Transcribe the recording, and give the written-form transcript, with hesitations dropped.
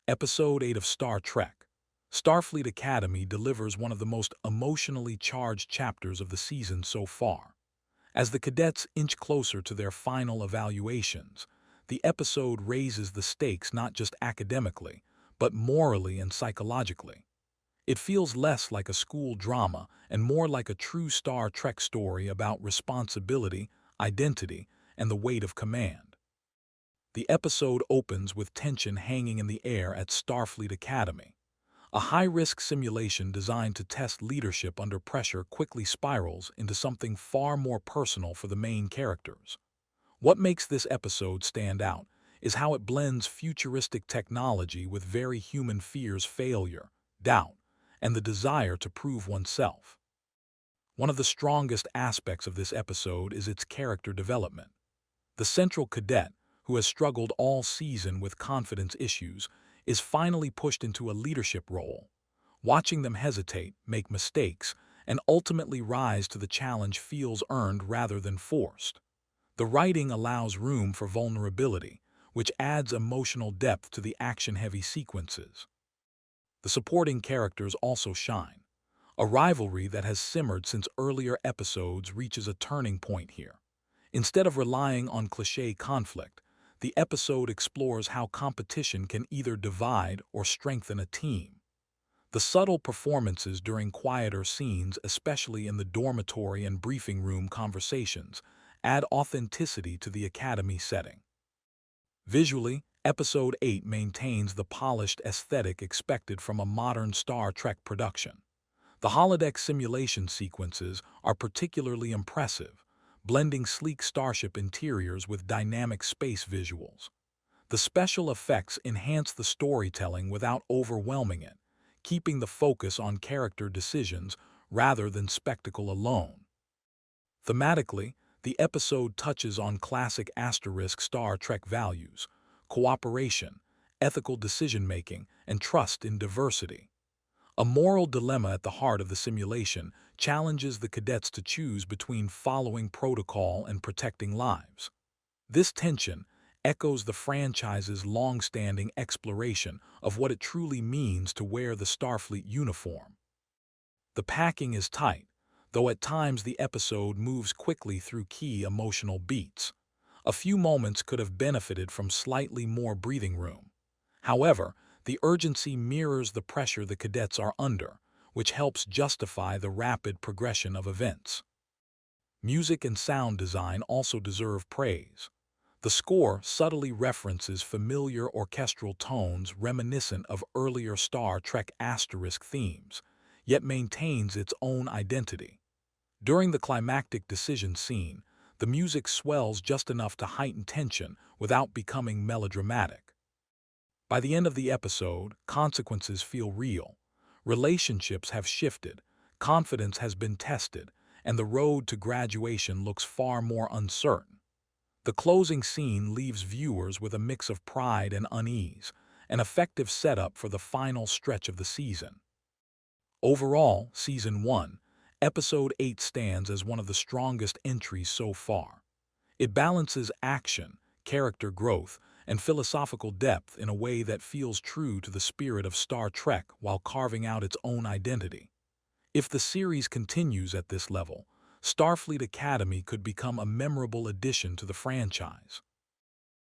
Episode 8 of Star Trek. Starfleet Academy delivers one of the most emotionally charged chapters of the season so far. As the cadets inch closer to their final evaluations, the episode raises the stakes not just academically, but morally and psychologically. It feels less like a school drama and more like a true Star Trek story about responsibility, identity, and the weight of command. The episode opens with tension hanging in the air at Starfleet Academy. A high-risk simulation designed to test leadership under pressure quickly spirals into something far more personal for the main characters. What makes this episode stand out is how it blends futuristic technology with very human fears: failure, doubt, and the desire to prove oneself. One of the strongest aspects of this episode is its character development. The central cadet, who has struggled all season with confidence issues, is finally pushed into a leadership role. Watching them hesitate, make mistakes, and ultimately rise to the challenge feels earned rather than forced. The writing allows room for vulnerability, which adds emotional depth to the action-heavy sequences. The supporting characters also shine. A rivalry that has simmered since earlier episodes reaches a turning point here. Instead of relying on cliché conflict, the episode explores how competition can either divide or strengthen a team. The subtle performances during quieter scenes, especially in the dormitory and briefing room conversations, add authenticity to the Academy setting. Visually, Episode 8 maintains the polished aesthetic expected from a modern Star Trek production. The holodeck simulation sequences are particularly impressive, blending sleek starship interiors with dynamic space visuals. The special effects enhance the storytelling without overwhelming it, keeping the focus on character decisions rather than spectacle alone. Thematically, the episode touches on classic asterisk Star Trek values: cooperation, ethical decision-making, and trust in diversity. A moral dilemma at the heart of the simulation challenges the cadets to choose between following protocol and protecting lives. This tension echoes the franchise's long-standing exploration of what it truly means to wear the Starfleet uniform. The packing is tight, though at times the episode moves quickly through key emotional beats. A few moments could have benefited from slightly more breathing room. However, the urgency mirrors the pressure the cadets are under, which helps justify the rapid progression of events. Music and sound design also deserve praise. The score subtly references familiar orchestral tones reminiscent of earlier Star Trek asterisk themes, yet maintains its own identity. During the climactic decision scene, the music swells just enough to heighten tension without becoming melodramatic. By the end of the episode, consequences feel real. Relationships have shifted, confidence has been tested, and the road to graduation looks far more uncertain. The closing scene leaves viewers with a mix of pride and unease, an effective setup for the final stretch of the season. Overall, Season 1, Episode 8 stands as one of the strongest entries so far. It balances action, character growth, and philosophical depth in a way that feels true to the spirit of Star Trek while carving out its own identity. If the series continues at this level, Starfleet Academy could become a memorable addition to the franchise.